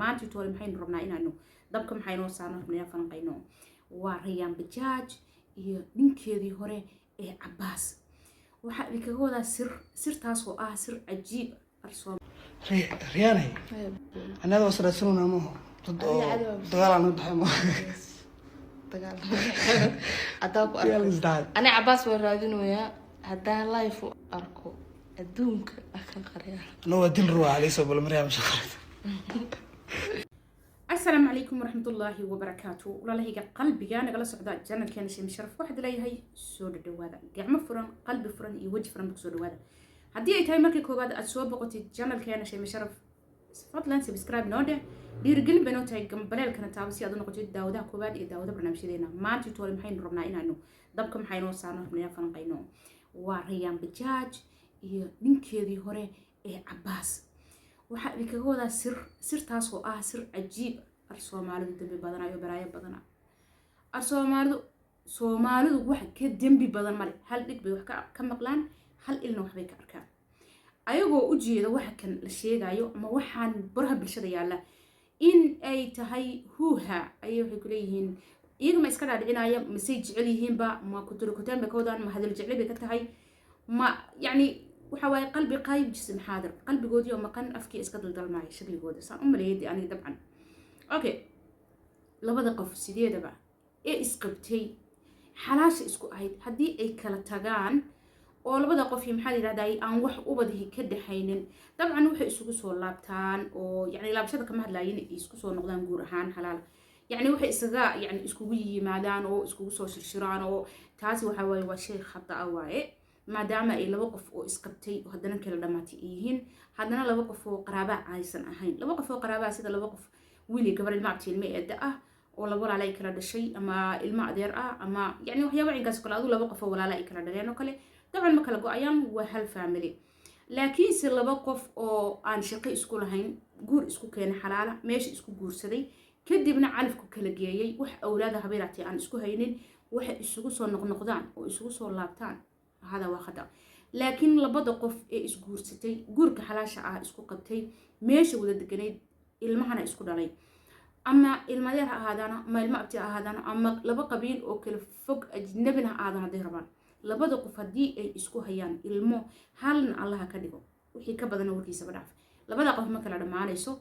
maanta toole maxaynu rabnaa inaanu dabka maxaynoo saarno rabnaa falanqayno waa Rayaan Bajaaj iyo ninkeedii hore ee Cabbaas waxa ay kaga wadaa sirtaas oo ah sir cajiib arsoom Riyaanay anada wasraasuna ma dagaal aan u dhaxaymo dagaal adaa ku arko ana Cabbaas waa raadinayaa hadaa live u arko adduunka akan qariya anoo dil ruuxa alayso bal Maryam shaqada السلام عليكم ورحمة الله وبركاته والله هي قلبي أنا جالس أقعد جنة كان شيء مشرف واحد لي هي سود هذا قاعد فرن قلب فرن يوجه فرن بسود هذا هدي أي تايم مركي كوباد أسواب بقتي جنة كان شيء مشرف فضلا سبسكرايب نوده دير قلب بنو تاي جم بلال كانت تابسي أظن قتي داودا كوباد داودا برنامج لنا ما أنتي تقول محين ربنا إنه ضبكم حينو صارنا من يفهم قينو وريان بجاج ينكذي هره عباس waxa ay kaga wadaa sirtaas oo ah sir cajiib Soomaalidu dambi badan ayo baraayo badan Soomaalidu wax ka dambi badan male hal dhig bay wax ka maqlaan hal ilna wax bay ka arkaan ayagoo u jeeda waxa kan la sheegayo ama waxaan baraha bulshada yaala in ay tahay huuha ay waxay ku leeyihiin iyaga ma iska dhaadhicinaya ma say jecel yihiin ba ma ku turkutaan ba koodan ma hadal jecel bay ka tahay ma yani وحواي قلبي قايب جسم حاضر قلبي جودي وما كان أفكي إسقط الدلماي شكلي جودي صار ليدي أنا طبعا أوكي لبض قف سيدي دبا إيه إسقطتي حلاش إسقط هيد هدي أي كلا تجان أو لبض قف يمحل رداي أن وح أبده كده حينن طبعا وح إسقط صور لابتان أو يعني لابشة كم هاد لاين إسقط صور نقدان جورهان حلال يعني وح إسقاء يعني إسقوي معدان أو إسقوط صور شرشران أو تاسي وحواي وشيء خطأ أواعي maadaama ay laba qof oo isqabtay oo haddana kala dhamaatay yihiin haddana laba qof oo qaraaba aysan ahayn laba qof oo qaraaba sida laba qof wiil gabar ilma abtiilme eeda ah oo laba walaal ay kala dhashay ama ilma adeer ah ama yani waxyaabo inkaas kala adu laba qof oo walaal ay kala dhaleen oo kale dabcan ma kala go'ayaan waa hal family laakiin si laba qof oo aan shaqo isku lahayn guur isku keenay xalaala meesha isku guursaday kadibna calafku kala geeyay wax awlaada habeeraatay aan isku haynin waxa isugu soo noqnoqdaan oo isugu soo laabtaan هذا واخده لكن لبدا قف اسغورستي غورka xalaasha ah isku qabtay meesha wada deganeed ilmahana isku dhalay ama ilmadeer ahaadana ma ilma abti ahaadana ama laba qabiil oo kala fog ajnabina aadana deerban labada qof hadii ay isku hayaan ilmo halna Allah ka dhigo wixii ka badan warkiisa badaf labada qof ma kala dhamaanayso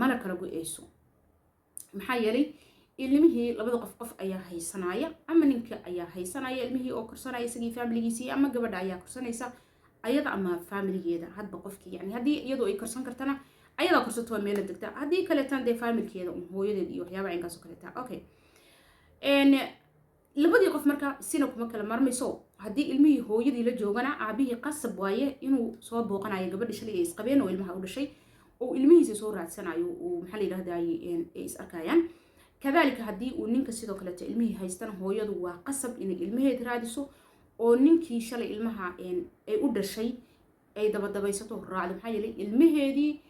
mana kala go'ayso maxaa yeelay ilmihii labada qof ayaa haysanaya ama ninka ayaa haysanaya ilmihii oo korsanaya isagii familigiisii ama gabadha ayaa korsanaysa ayada ama familigeeda hadba qofkii yani hadii iyadoo ay korsan kartana ayada korsato meel degta hadii kale tan de familigeeda hooyadeed iyo waxyaabo inkaas oo kale taa okay labadii qof marka sina kuma kala marmayso hadii ilmihii hooyadii la joogana aabihii qasab waaye inuu soo booqanayo gabadha shalay ay isqabeen oo ilmaha u dhashay oo ilmihiisa soo raadsanayo oo maxaa la yiraahdaa ay is arkayaan كذلك هدي ونينك سيدو كلا علمه هيستن هو يدو وقصب إن علمه ترادسو أو نينكي شل علمها إن أي أود شيء أي دب يسطو الرعد محيلي علمه دي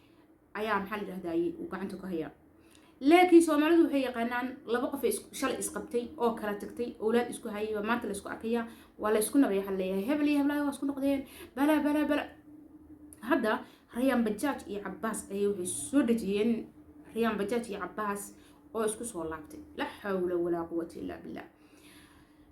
أيام حل هداي وقعنتو كهيا لكن سو مرضو هي قنان لبقى في شل إسقبتي أو كراتكتي أولاد إسكو هاي وما تلسكو أكيا ولا إسكو نبي حليها هبلي واسكو نقدين بلا هذا ريان بجاج يا عباس أيوه السودجين ريان بجاج يا عباس oo isku soo laabtay la hawla wala quwwata illa billah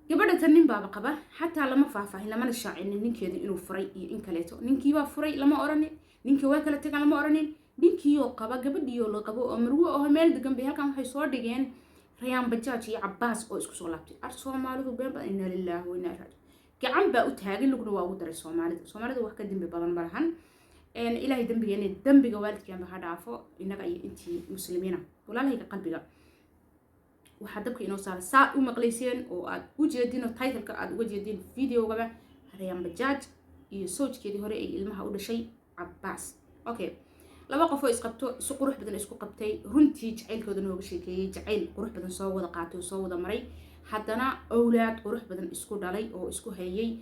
gabadha tan nin baaba qaba hatta lama faahfaahin lama shaacin ninkeedu inuu furay iyo in kaleeto ninkii waa furay lama oranin ninkii waa kala tagaan lama oranin ninkii oo qaba gabadhii oo la qabo oo marwo oo meel degan bay halkan waxay soo dhigeen Rayaan Bajaaj iyo Cabbaas oo isku soo laabtay Soomaalidu been baa inna lillahi wa inna ilaihi gacan baa u taagan lugna waa ugu daray Soomaalidu wax ka dambi badan malahan إلهي دنبي يعني دنبي جوالد كان بهدافو إنك أي أنتي مسلمين ولا لهيك قلبي وحدبك إنه صار ساعة ومقليسين وأد وجدين التايتل كأد وجدين فيديو جبا ريان بجاج يسوج كده هري المها أول شيء عباس أوكي لما قفوا إسقطوا سوق روح بدن إسقو قبتي هنتي جعل كده نوع شيء كي جعل روح بدن صوّد قاتو صوّد مري حدنا أولاد روح بدن إسقو دالي أو إسقو هيي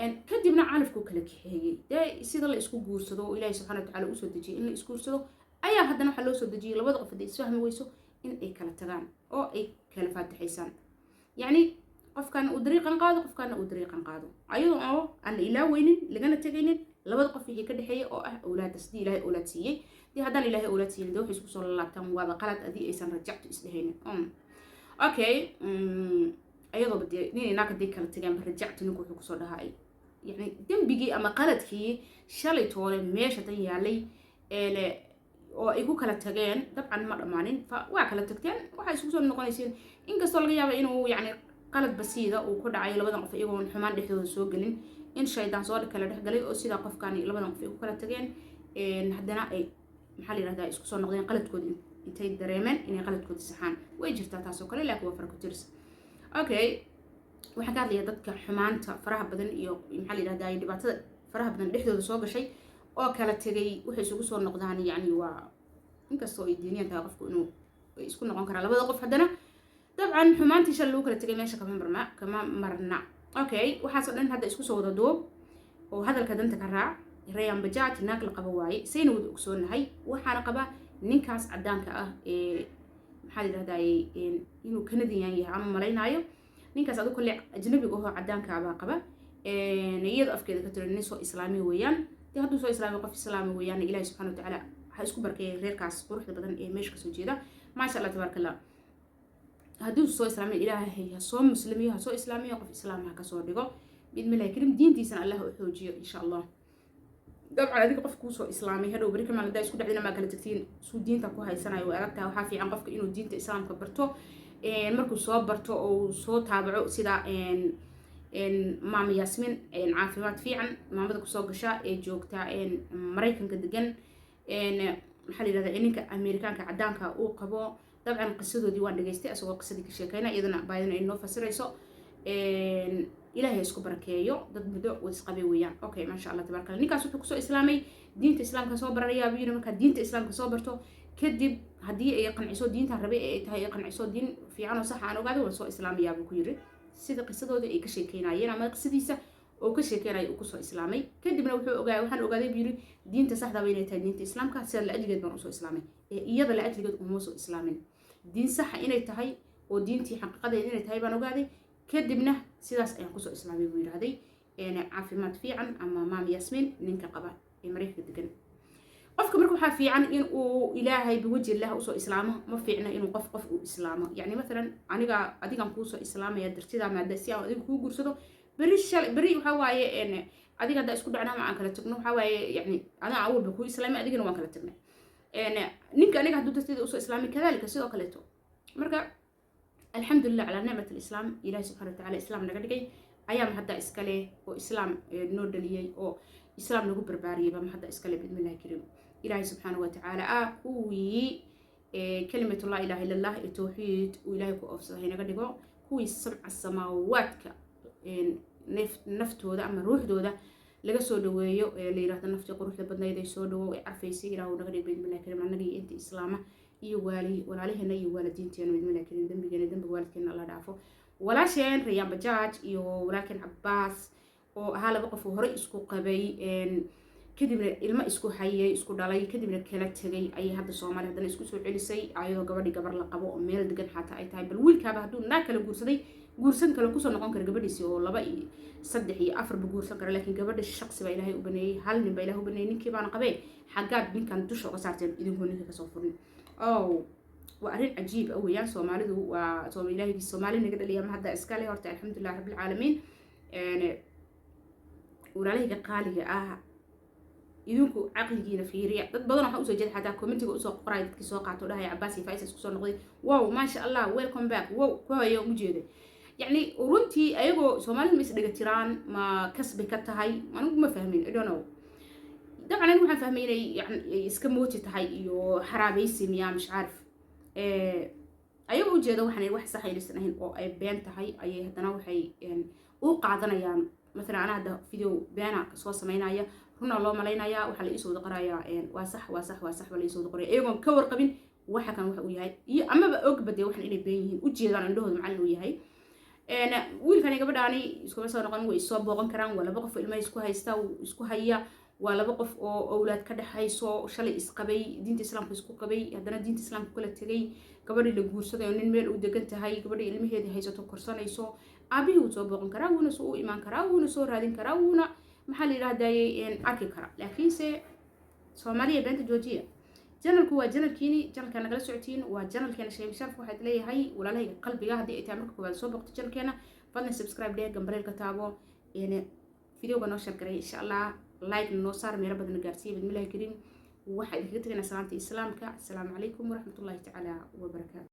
إن كدبنا عارفكو كلك هي ده سيد الله إسكو جورسدو إلهي سبحانه وتعالى أسود دجي إن إسكو جورسدو أيه هدنا حلو أسود دجي لو بدأ فدي سهم ويسو إن أي كلا تغان أو أي كلا فات حيسان يعني قف كان أدريقا قادو قف كان أدريقا قادو أيضا أن الإله وين لجنة تجينين لو بدأ فيه كده هي أو أولاد تسدي له أولاد سيء dee haddaan ilaahay ula tiinin dee waxay isku soo laabtaan waaba qalad adii aysan rajactu isdhehaynin okay ayadooba dee nin inaaka dee kala tageenba rajactu ninku wuxuu kusoo dhahay yani dembigii ama qaladkii shalay toole meesha tan yaalay oo ay ku kala tageen dabcan ma dhammaanin waa kala tagteen waxay isku soo noqonayseen inkastoo laga yaaba inuu yani qalad basiida uu ku dhacayo labadan qof iyagoon xumaan dhexdooda soo gelin in shaydaan soo kala dhex galay oo sidaa qofkaani labadan qof ay ku kala tageen haddana ay maxaa la yidhahdaa isku soo noqdeen qaladkoodi intay dareemeen inay qaladkoodi saxaan way jirtaa taasoo kale laakiin waa fara ku tirs okay waxaan ka hadlayaa dadka xumaanta faraha badan iyo maxaa la yidhahdaa dhibaatada faraha badan dhexdooda soo gashay oo kala tegay waxay isugu soo noqdaan yani waa inkastoo ay diiniyan tahay qofku inuu isku noqon karaa labada qof haddana dabcan xumaantii shal lagu kala tegay meesha kama marna okay waxaasoo dhan hadda isku soo wada duub oo hadalka danta ka raac Rayaan Bajaaj naag la qabo waaye sayna wada ogsoonahay waxaana qaba ninkaas cadaanka ah maxaa la yidhahdaa inuu Canadian yahay ama malaynaayo ninkaas adigu kale ajnabiga oo cadaanka ah baa qaba iyada afkeeda ka tirin soo islaami weeyaan dee hadduu soo islaami qof islaami weeyaan ilaahay subxaanahu wa tacaala ha isku barkeeyay reerkaas quruxda badan ee meesha kasoo jeeda maasha allah tabaarakallah hadduu soo islaamiyo ilaahay ha soo muslimiyo ha soo islaamiyo qof islaam ha kasoo dhigo bidmillahi karim diintiisana allah u xoojiyo insha allah dabcan adiga qof kuu soo islaamay hadhow bari kamaan hadaa isku dhacdina maa kala tagtiin suu diinta ku haysanayo way adag tahay waxaa fiican qofka inuu diinta islaamka barto markuu soo barto oo soo taabaco sida maama yaasmin caafimaad fiican maamada kusoo gasha ee joogta maraykanka degan maxaa la yidhahdaa ninka amerikaanka cadaanka uu qabo dabcan qisadoodii waan dhageystay asagoo qisadii ka sheekayna iyadana baayadana ay noo fasirayso ilaahay isku barakeeyo dad muddo wadisqabay weeyaan okay maasha allah tabaaraka allah ninkaas wuxuu kusoo islaamay diinta islaamka soo baranayaa buu yidhi markaa diinta islaamka soo barto kadib haddii ay qanciso diintan rabe ay tahay ay qanciso diin fiican oo sax aan ogaado waan soo islaamayaa buu ku yidhi sida qisadoodii ay ka sheekeynayeen ama qisadiisa oo ka sheekeynaya uu kusoo islaamay kadibna waxaan ogaaday buu yidhi diinta saxda waa inay tahay diinta islaamka sida la ajligeed baan usoo islaamay iyada la ajligeed uma soo islaamin diin saxa inay tahay oo diintii xaqiiqadeed inay tahay baan ogaaday kadibna sidaas ayaan kusoo islaamay buu yidhahday caafimaad fiican ama maam yaasmin ninka qaba ee maraykanka degan qofka marka waxaa fiican in uu ilaahay biwaji illah usoo islaamo ma fiicna inuu qof uu islaamo yani maalan adigan kuusoo islaamaya dartidaa maada si aan adiga kuu guursado beri waxaa waaye adiga haddaa isku dhacna ma aan kala tagno waxaa waaye yani adaa awalba kuu islaamay adigana waan kala tagnay ninka aniga hadduu darteeda usoo islaamay kadalika sidoo kaleeto marka alxamdulilah calaa nicmat alislaam ilaahi subxana watacaala islaam naga dhigay ayaama hadda iskale oo islaam noo dhaliyey oo islaam nagu barbaariyeyba ma hadda iskale bidmillahi karim ilaahi subxaana watacaala kuwii كلمة الله إله إلا الله التوحيد وإله كأفصل هنا قديقو هو السبع السماوات نفته ده أما روح ده لقى سودويو اللي راح نفته قروح لبدنا يدي سودو عرفي سيرة ونقدر بين الله كريم عن نبي أنت إسلامه يوالي ولا عليه إنه يوالي دينتي أنا بين الله كريم ذنب جنا ذنب والد كنا الله دعفه ولا شيء ريان بجاج ولكن عباس وهلا بقى في هري إسكو قبي kadibna ilmo isku hayay isku dhalay kadibna kala tagay ay hadda Soomaaliya hadana isku soo celisay ayadoo gabadhi gabar la qabo oo meel degan xataa ay tahay bal wiilkaaba haduu naag kala guursaday guursan kala ku soo noqon kara gabadhiisi oo 2 iyo 3 iyo 4 ba guursan kara laakiin gabadha shakhsi ba Ilaahay u baneeyay hal nin ba Ilaahay u baneeyay ninkii baan qabay xagaad ninkan dusha uga saarteen idinku ninka ka soo furin waa arin cajiib ah weeyaan Soomaalidu waa Soomaaliga naga dhaliya ma hadda iska leh horta alxamdulillah rabbil caalamiin walaalihiga qaaliga ah idinku aqligiina fiiriya dad badan waxa u soo jeed xataa commentiga u soo qoray dadkii soo qaato dhahay Abbas iyo Faisal isku soo noqday wow ma sha Allah welcome back wow kuwayo u jeeday yani runtii ayagoo Soomaalidu ma is dhiga tiraan ma kasbi ka tahay anigu ma fahmin I don't know dabcan anigu waxaan fahmaynay yani iska mooti tahay iyo xaraabaysi miyaa mش عارف ayagoo u jeedo waxaan wax sax aysan ahayn oo ay been tahay ayay hadana waxay u qaadanayaan مثلا أنا هذا فيديو بيانا سوا سمينايا هنا الله ملاينايا وحلا يسود قرايا واسح ولا يسود قرايا أيقون كور قبل واحد كان واحد وياي أما بأوك بدي واحد إلي بينهن وجيدان عندهم معلم وياي أنا ويل كان يقبل عني يسكو مثلا نقول ويسوا بوغن كرام ولا بقف إلما يسكو هيستو يسكو هيا ولا بقف أولاد كده هيسوا شلي إسقبي دين الإسلام يسكو قبي هذا دين الإسلام كله تجي قبل اللي جورسة يعني نمر ودقنت هاي قبل إلمي هذه هيسوا كورسان يسوا أبيه وتوبقن كرام ونسوا إيمان كرام ونسوا هذين كرام ونا محل هذا أركي كرام لكن سه سومالية بنت جوجية janalku waa janalkiini janalka nagala socotiin waa janalkeena Sheemi Sharaf waxaad leeyahay walaalahayga qalbiga haddii ay tahay marka koowaad soo boqto janalkeena fadlan subscribe dheh gambareelka taabo videoga noo share garay insha Allah like noo saar meelo badan gaarsiin bidmillahi kariim waxaad kaga tagaynaa salaanta islaamka assalaamu calaykum waraxmatullaahi tacaala wabarakaatuh